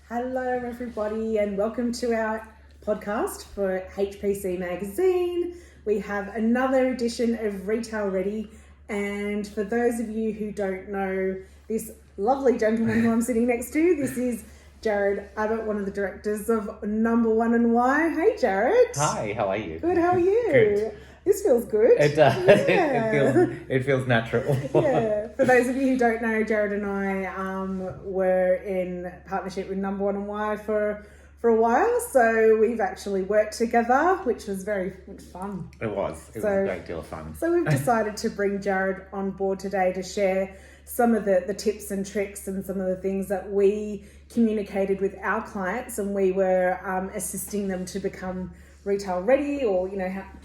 Hello, everybody, and welcome to our podcast for HPC Magazine. We have another edition of Retail Ready, and for those of you who don't know this lovely gentleman who I'm sitting next to, this is Jared Abbott, one of the directors of Number One and Why. Hey, Jared. Hi, how are you? Good, how are you? Good. This feels good. It does. Yeah. It feels natural. Yeah. For those of you who don't know, Jared and I were in partnership with Number One and Why for a while. So we've actually worked together, which was very fun. It was a great deal of fun. So we've decided to bring Jared on board today to share some of the tips and tricks and some of the things that we communicated with our clients, and we were assisting them to become retail ready, or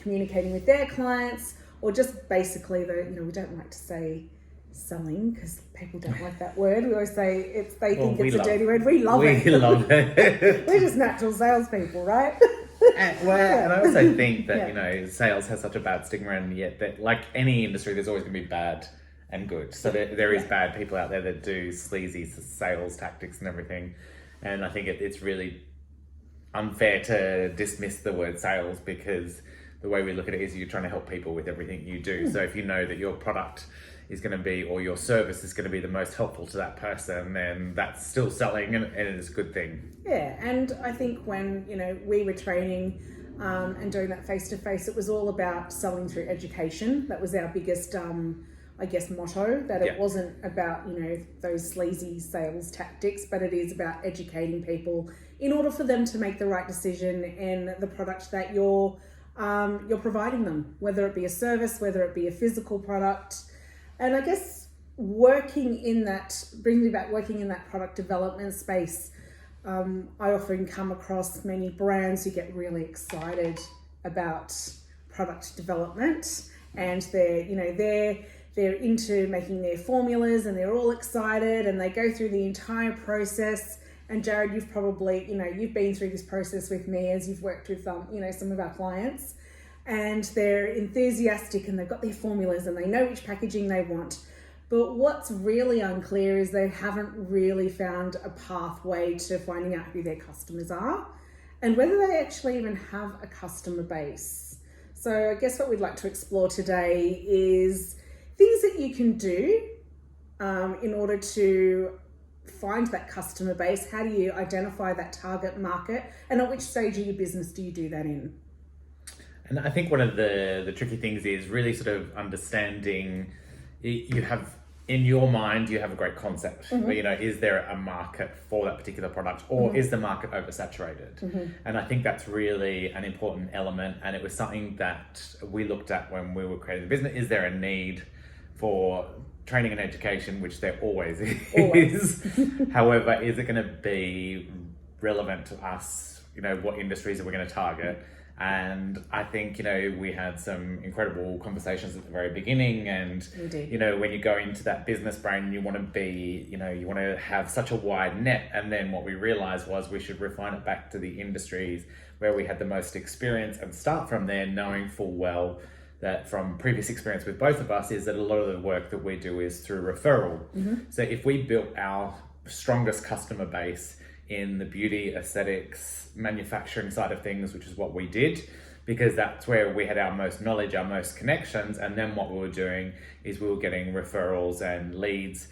communicating with their clients, or just basically we don't like to say selling because people don't like that word. We always say they think it's a dirty word. We love it. We love it. We're just natural salespeople, right? And I also think that sales has such a bad stigma, and yet that, like any industry, there's always going to be bad and good. So there is bad people out there that do sleazy sales tactics and everything, and I think it's really unfair to dismiss the word sales, because the way we look at it is you're trying to help people with everything you do. So if you know that your product is going to be, or your service is going to be the most helpful to that person, then that's still selling, and it is a good thing. Yeah, and I think when we were training and doing that face-to-face, it was all about selling through education. That was our biggest motto, that it wasn't about those sleazy sales tactics, but it is about educating people in order for them to make the right decision in the product that you're providing them, whether it be a service, whether it be a physical product. And I guess working in that product development space, I often come across many brands who get really excited about product development, and they're into making their formulas, and they're all excited, and they go through the entire process. And Jared, you've probably, you've been through this process with me as you've worked with, some of our clients, and they're enthusiastic and they've got their formulas and they know which packaging they want. But what's really unclear is they haven't really found a pathway to finding out who their customers are and whether they actually even have a customer base. So I guess what we'd like to explore today is things that you can do in order to find that customer base. How do you identify that target market, and at which stage of your business do you do that in? And I think one of the tricky things is really sort of understanding, you have in your mind, you have a great concept, but is there a market for that particular product, or is the market oversaturated? And I think that's really an important element, and it was something that we looked at when we were creating the business. Is there a need for training and education, which there always is. However, is it going to be relevant to us? What industries are we going to target? And I think, we had some incredible conversations at the very beginning, and, when you go into that business brain, you want to be, you want to have such a wide net. And then what we realized was we should refine it back to the industries where we had the most experience, and start from there, knowing full well that from previous experience with both of us is that a lot of the work that we do is through referral. So if we built our strongest customer base in the beauty, aesthetics, manufacturing side of things, which is what we did, because that's where we had our most knowledge, our most connections, and then what we were doing is we were getting referrals and leads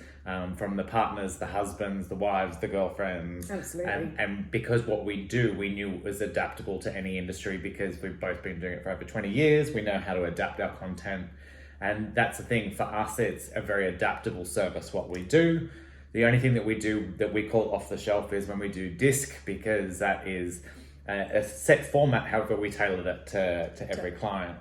from the partners, the husbands, the wives, the girlfriends. Absolutely. And because what we do, we knew was adaptable to any industry, because we've both been doing it for over 20 years. We know how to adapt our content. And that's the thing for us, it's a very adaptable service, what we do. The only thing that we do that we call off the shelf is when we do disc, because that is a set format. However, we tailored it to every client.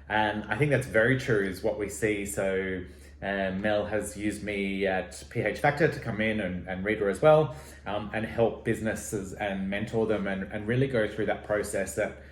And I think that's very true is what we see. So Mel has used me at PH Factor to come in and Reader as well, and help businesses and mentor them and really go through that process that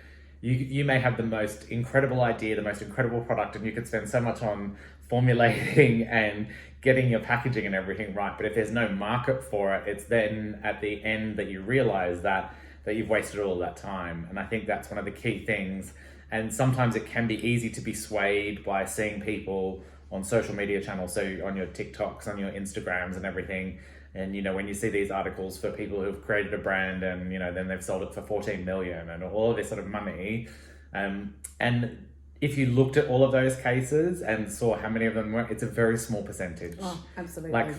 you may have the most incredible idea, the most incredible product, and you could spend so much on formulating and getting your packaging and everything right. But if there's no market for it, it's then at the end that you realize that you've wasted all that time. And I think that's one of the key things. And sometimes it can be easy to be swayed by seeing people on social media channels, so on your TikToks, on your Instagrams and everything, And, you know, when you see these articles for people who've created a brand and, you know, then they've sold it for 14 million and all of this sort of money. And if you looked at all of those cases and saw how many of them were, it's a very small percentage. Oh, absolutely. Like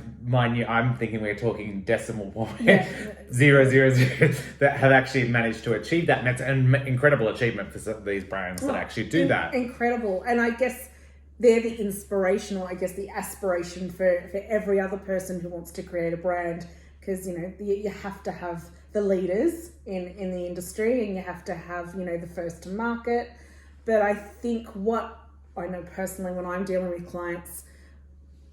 I'm thinking we're talking decimal point, Yeah. 0.000 that have actually managed to achieve that. And it's an incredible achievement for these brands that actually do that. Incredible. And I guess they're the inspirational, I guess the aspiration for every other person who wants to create a brand. Because, you know, you have to have the leaders in the industry, and you have to have, you know, the first to market. But I think what I know personally when I'm dealing with clients,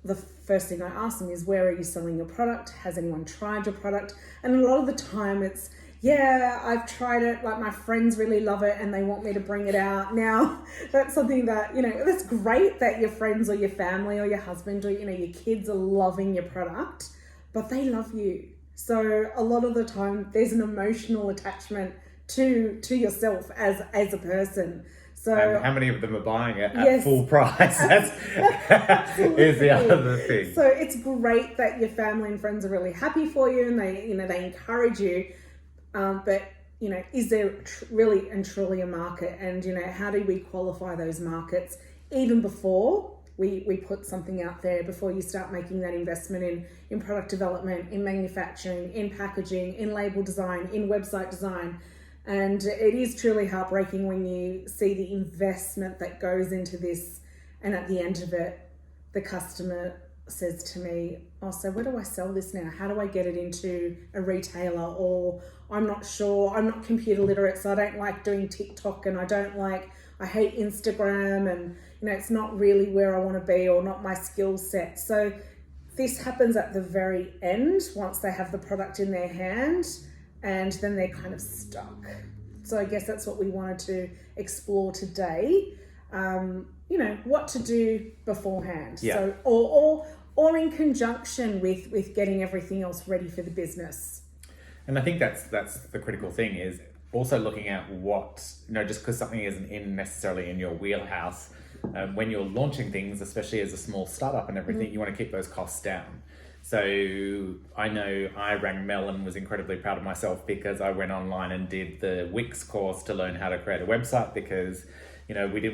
the first thing I ask them is, where are you selling your product? Has anyone tried your product? And a lot of the time it's, yeah, I've tried it, like my friends really love it and they want me to bring it out. Now, that's something that, you know, that's great that your friends or your family or your husband or, you know, your kids are loving your product, but they love you. So a lot of the time there's an emotional attachment to yourself as a person. So, and how many of them are buying it at full price? That's is the other thing. So it's great that your family and friends are really happy for you and they, you know, they encourage you. But, you know, is there really and truly a market? And, you know, how do we qualify those markets even before we put something out there, before you start making that investment in product development, in manufacturing, in packaging, in label design, in website design? And it is truly heartbreaking when you see the investment that goes into this, and at the end of it, the customer says to me, oh, so where do I sell this now? How do I get it into a retailer? Or I'm not sure, I'm not computer literate, so I don't like doing TikTok, and I hate Instagram, and, you know, it's not really where I want to be or not my skill set. So this happens at the very end, once they have the product in their hand, and then they're kind of stuck. So I guess that's what we wanted to explore today. You know, what to do beforehand. Yeah. So, or in conjunction with getting everything else ready for the business. And I think that's the critical thing, is also looking at what, you know, just because something isn't necessarily in your wheelhouse, when you're launching things, especially as a small startup and everything, you want to keep those costs down. So I know I rang Mel and was incredibly proud of myself because I went online and did the Wix course to learn how to create a website, because, you know, we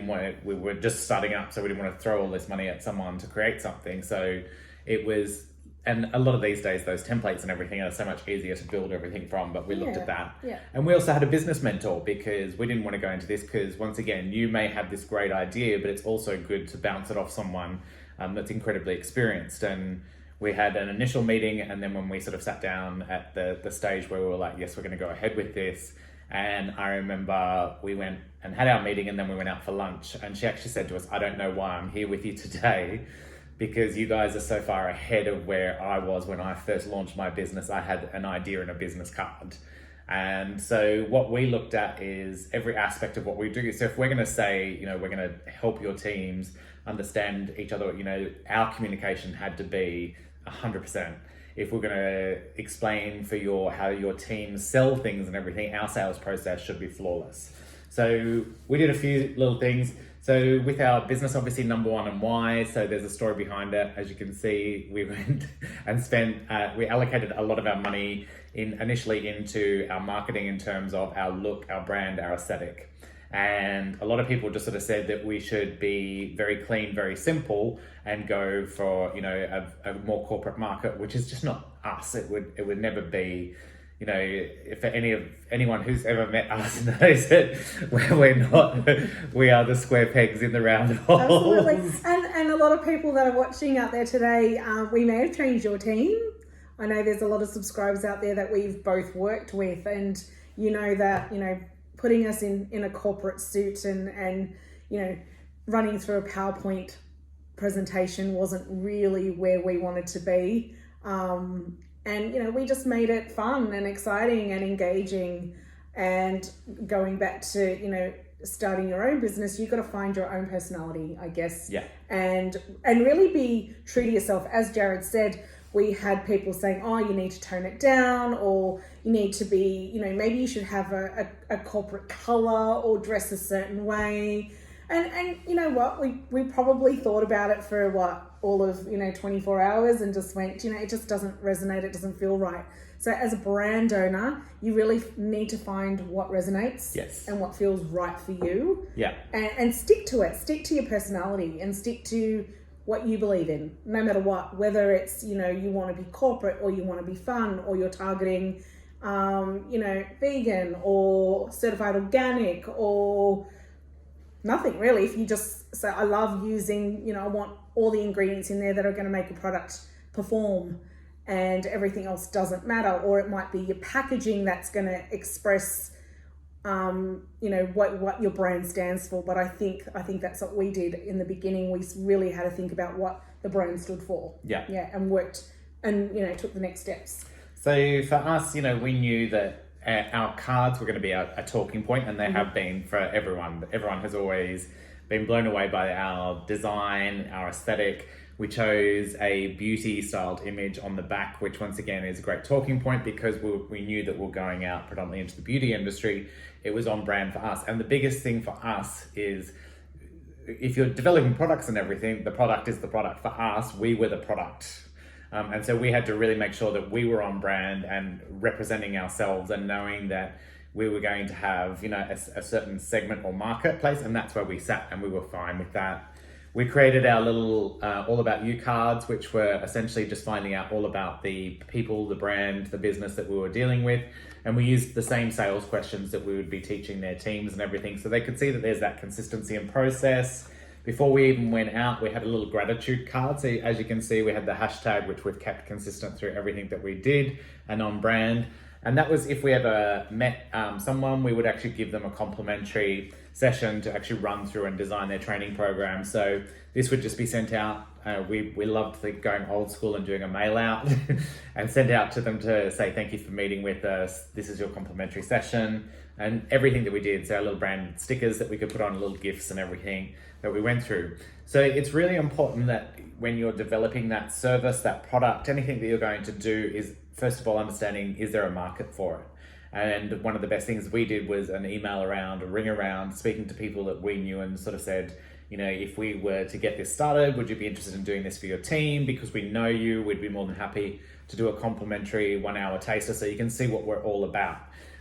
were just starting up, so we didn't want to throw all this money at someone to create something. So it was, and a lot of these days, those templates and everything are so much easier to build everything from, but we looked at that. Yeah. And we also had a business mentor, because we didn't want to go into this, because once again, you may have this great idea, but it's also good to bounce it off someone that's incredibly experienced. And we had an initial meeting, and then when we sort of sat down at the stage where we were like, yes, we're going to go ahead with this. And I remember we went and had our meeting, and then we went out for lunch, and she actually said to us, I don't know why I'm here with you today, because you guys are so far ahead of where I was when I first launched my business. I had an idea and a business card. And so what we looked at is every aspect of what we do. So if we're going to say, you know, we're going to help your teams understand each other, you know, our communication had to be 100%. If we're going to explain for how your team sell things and everything, our sales process should be flawless. So we did a few little things. So with our business, obviously, number one and why. So there's a story behind it. As you can see, we went and we allocated a lot of our money initially into our marketing in terms of our look, our brand, our aesthetic. And a lot of people just sort of said that we should be very clean, very simple, and go for, you know, a more corporate market, which is just not us. It would never be, you know, for anyone who's ever met us knows that we're not, we are the square pegs in the round hole. Absolutely. And a lot of people that are watching out there today, we may have changed your team. I know there's a lot of subscribers out there that we've both worked with, and you know that, you know, putting us in a corporate suit and you know, running through a PowerPoint presentation wasn't really where we wanted to be. And, you know, we just made it fun and exciting and engaging. And going back to, you know, starting your own business, you've got to find your own personality, I guess. Yeah. And really be true to yourself. As Jared said, we had people saying, oh, you need to tone it down, or you need to be, you know, maybe you should have a corporate color or dress a certain way. And you know what, we probably thought about it for all of 24 hours and just went, it just doesn't resonate, it doesn't feel right. So as a brand owner, you really need to find what resonates, yes, and what feels right for you, yeah, and stick to it. Stick to your personality and stick to what you believe in, no matter what. Whether it's you want to be corporate, or you want to be fun, or you're targeting vegan or certified organic, or nothing really. If you just say, I love using, I want all the ingredients in there that are going to make a product perform, and everything else doesn't matter. Or it might be your packaging that's going to express what your brand stands for. But I think that's what we did in the beginning. We really had to think about what the brand stood for, and worked and took the next steps. So for us, we knew that our cards were going to be a talking point, and they have been for everyone. Everyone has always been blown away by our design, our aesthetic. We chose a beauty styled image on the back, which once again is a great talking point because we knew that we're going out predominantly into the beauty industry. It was on brand for us. And the biggest thing for us is, if you're developing products and everything, the product is the product. For us, we were the product. And so we had to really make sure that we were on brand and representing ourselves, and knowing that we were going to have, a certain segment or marketplace, and that's where we sat, and we were fine with that. We created our little All About You cards, which were essentially just finding out all about the people, the brand, the business that we were dealing with. And we used the same sales questions that we would be teaching their teams and everything, so they could see that there's that consistency in process. Before we even went out, we had a little gratitude card. So as you can see, we had the hashtag, which we've kept consistent through everything that we did and on brand. And that was if we ever met someone, we would actually give them a complimentary session to actually run through and design their training program. So this would just be sent out. We loved going old school and doing a mail out and send out to them to say, thank you for meeting with us. This is your complimentary session, and everything that we did. So our little brand stickers that we could put on, little gifts and everything that we went through. So it's really important that when you're developing that service, that product, anything that you're going to do is, first of all, understanding, is there a market for it? And one of the best things we did was an email around, a ring around, speaking to people that we knew, and sort of said, if we were to get this started, would you be interested in doing this for your team? Because we know you, we'd be more than happy to do a complimentary 1-hour taster so you can see what we're all about.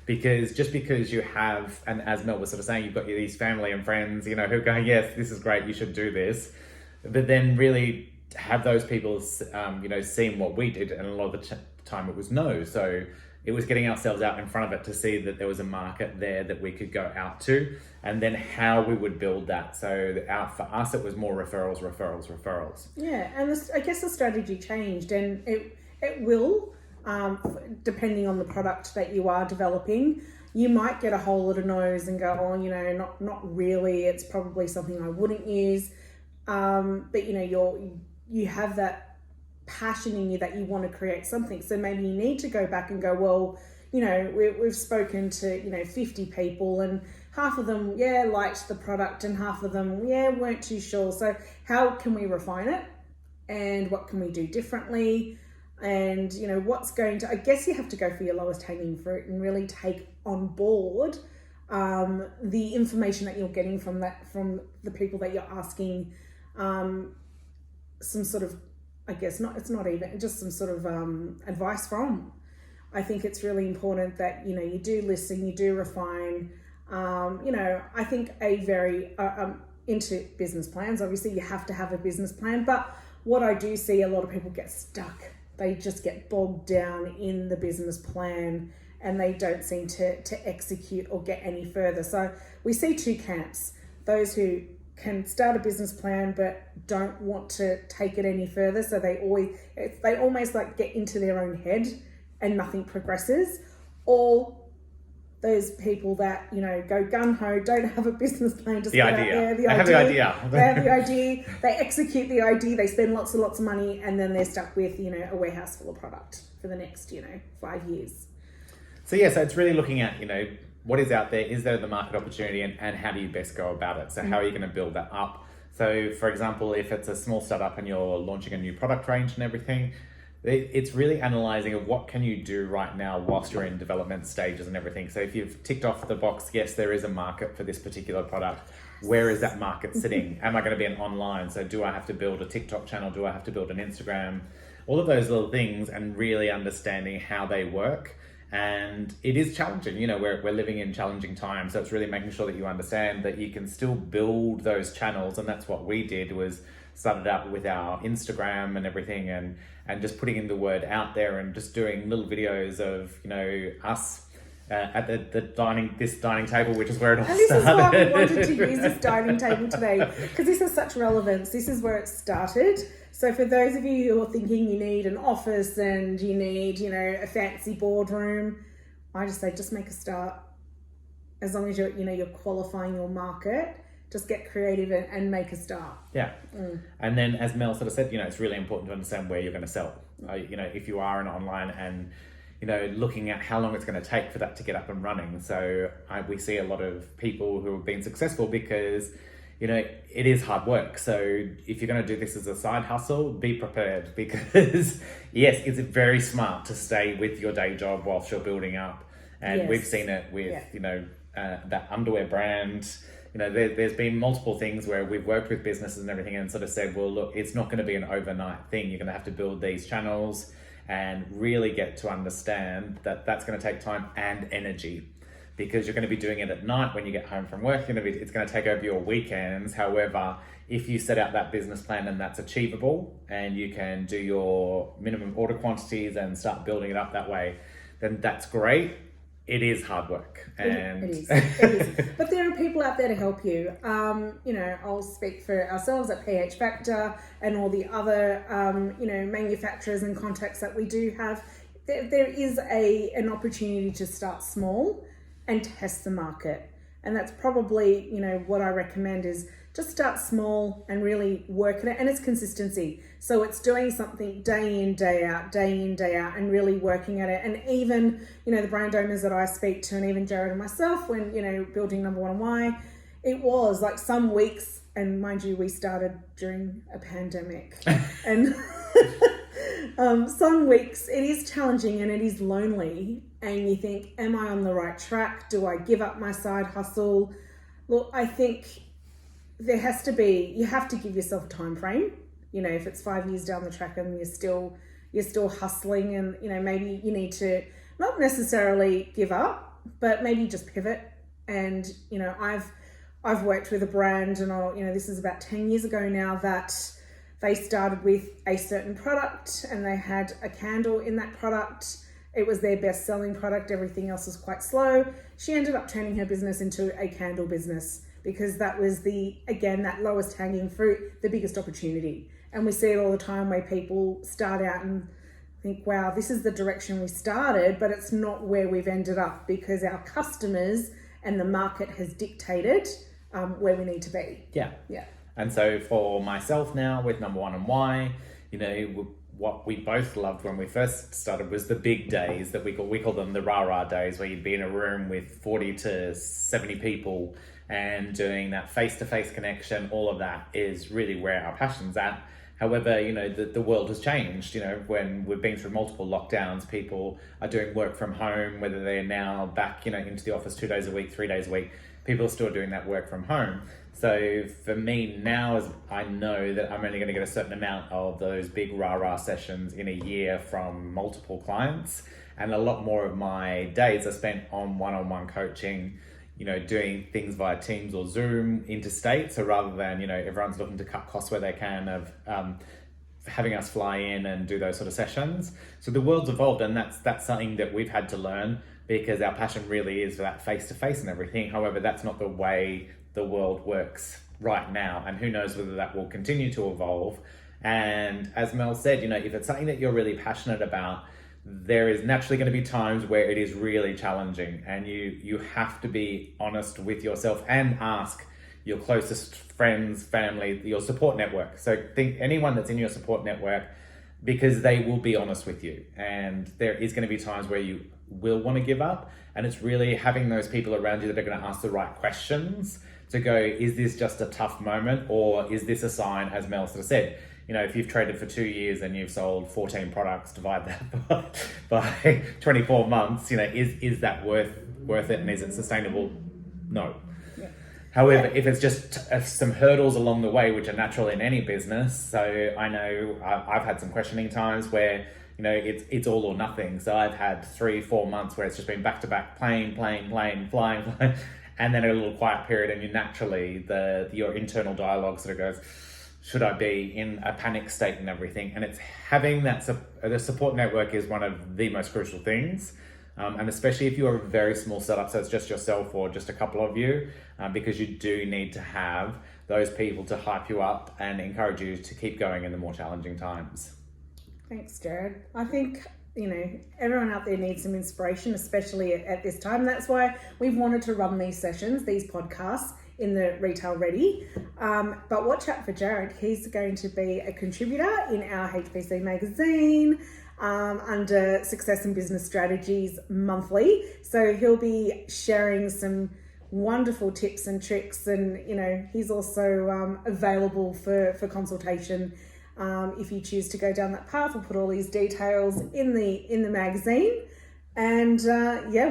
Because just because you have, and as Mel was sort of saying, you've got these family and friends, who are going, yes, this is great, you should do this. But then really have those people, seeing what we did, and a lot of the time it was no. So it was getting ourselves out in front of it to see that there was a market there that we could go out to, and then how we would build that. So for us, it was more referrals. Yeah, and I guess the strategy changed, and it will, depending on the product that you are developing. You might get a whole lot of no's and go, oh, not really. It's probably something I wouldn't use. But you have that passion in you that you want to create something. So maybe you need to go back and go, well, we've spoken to 50 people, and half of them liked the product, and half of them weren't too sure. So how can we refine it, and what can we do differently, and what's going to, I guess you have to go for your lowest hanging fruit and really take on board the information that you're getting from the people that you're asking some sort of, I guess it's not even just some sort of advice from. I think it's really important that you do listen, you do refine. I think a very into business plans. Obviously, you have to have a business plan, but what I do see, a lot of people get stuck. They just get bogged down in the business plan, and they don't seem to execute or get any further. So we see two camps: those who can start a business plan but don't want to take it any further, so they almost like get into their own head and nothing progresses, or those people that go gung-ho, don't have a business plan, just they have the idea, they execute the idea, they spend lots and lots of money, and then they're stuck with a warehouse full of product for the next 5 years. So it's really looking at what is out there, is there the market opportunity, and how do you best go about it? So how are you going to build that up? So for example, if it's a small startup and you're launching a new product range and everything, it's really analyzing of what can you do right now whilst you're in development stages and everything. So if you've ticked off the box, yes, there is a market for this particular product. Where is that market sitting? Am I going to be an online? So do I have to build a TikTok channel? Do I have to build an Instagram? All of those little things, and really understanding how they work. And it is challenging, you know, we're living in challenging times. So it's really making sure that you understand that you can still build those channels. And that's what we did, was started out with our Instagram and everything, and just putting in the word out there, and just doing little videos of, you know, us at the dining table, which is where it all started. And this is why we wanted to use this dining table today, because this has such relevance. This is where it started. So for those of you who are thinking you need an office and you need, you know, a fancy boardroom, I just say, just make a start. As long as you're qualifying your market, just get creative and make a start. Yeah. And then, as Mel sort of said, you know, it's really important to understand where you're going to sell. You know, if you are an online, and, you know, looking at how long it's going to take for that to get up and running. So we see a lot of people who have been successful because, you know, it is hard work. So if you're going to do this as a side hustle, be prepared, because yes, it's very smart to stay with your day job whilst you're building up. And we've seen it with, you know, that underwear brand. You know, there's been multiple things where we've worked with businesses and everything, and sort of said, well, look, it's not going to be an overnight thing. You're going to have to build these channels and really get to understand that that's going to take time and energy, because you're going to be doing it at night when you get home from work. It's going to take over your weekends. However, if you set out that business plan and that's achievable, and you can do your minimum order quantities and start building it up that way, then that's great. It is hard work, and it is. But there are people out there to help you. You know, I'll speak for ourselves at PH Factor and all the other, you know, manufacturers and contacts that we do have. There is an opportunity to start small and test the market, and that's probably, you know, what I recommend is just start small and really work at it. And it's consistency. So it's doing something day in, day out, and really working at it. And even, you know, the brand owners that I speak to, and even Jared and myself, when, you know, building Number One and Why, it was like some weeks, and mind you, we started during a pandemic, and some weeks it is challenging and it is lonely, and you think, am I on the right track? Do I give up my side hustle? Look, I think you have to give yourself a time frame. You know, if it's 5 years down the track and you're still hustling, and, you know, maybe you need to not necessarily give up, but maybe just pivot. And, you know, I've worked with a brand, and you know, this is about 10 years ago now, that they started with a certain product, and they had a candle in that product. It was their best selling product. Everything else was quite slow. She ended up turning her business into a candle business, because that was that lowest hanging fruit, the biggest opportunity. And we see it all the time, where people start out and think, wow, this is the direction we started, but it's not where we've ended up, because our customers and the market has dictated where we need to be. Yeah. And so for myself now with Number One and Why, you know, what we both loved when we first started was the big days that we call them the rah-rah days, where you'd be in a room with 40 to 70 people and doing that face-to-face connection. All of that is really where our passion's at. However, you know, the world has changed. You know, when we've been through multiple lockdowns, people are doing work from home, whether they're now back, you know, into the office 2 days a week, 3 days a week, people are still doing that work from home. So for me now, as I know that I'm only going to get a certain amount of those big rah-rah sessions in a year from multiple clients, and a lot more of my days are spent on one-on-one coaching, you know, doing things via Teams or Zoom interstate. So rather than, you know, everyone's looking to cut costs where they can, of having us fly in and do those sort of sessions. So the world's evolved, and that's something that we've had to learn, because our passion really is for that face-to-face and everything. However, that's not the way the world works right now, and who knows whether that will continue to evolve. And as Mel said, you know, if it's something that you're really passionate about, there is naturally going to be times where it is really challenging, and you have to be honest with yourself and ask your closest friends, family, your support network. So think anyone that's in your support network, because they will be honest with you, and there is going to be times where you will want to give up, and it's really having those people around you that are going to ask the right questions to go, is this just a tough moment, or is this a sign, as Mel sort of said, if you've traded for 2 years and you've sold 14 products, divide that by 24 months, is that worth it, and is it sustainable? No. Yeah. However, if it's just some hurdles along the way, which are natural in any business, so I know I've had some questioning times where, it's all or nothing. So I've had 3-4 months where it's just been back to back, flying, and then a little quiet period, and you naturally, your internal dialogue sort of goes, should I be in a panic state and everything? And it's having the support network is one of the most crucial things. And especially if you're a very small setup, so it's just yourself or just a couple of you, because you do need to have those people to hype you up and encourage you to keep going in the more challenging times. Thanks, Jared. I think, everyone out there needs some inspiration, especially at this time. That's why we've wanted to run these sessions, these podcasts in the Retail Ready. But watch out for Jared. He's going to be a contributor in our HPC magazine under Success and Business Strategies monthly. So he'll be sharing some wonderful tips and tricks, and he's also available for consultation. If you choose to go down that path, we'll put all these details in the magazine. And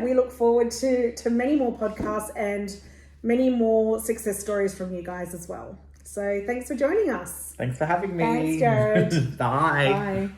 we look forward to many more podcasts and many more success stories from you guys as well. So thanks for joining us. Thanks for having me. Thanks, Jared. Bye. Bye.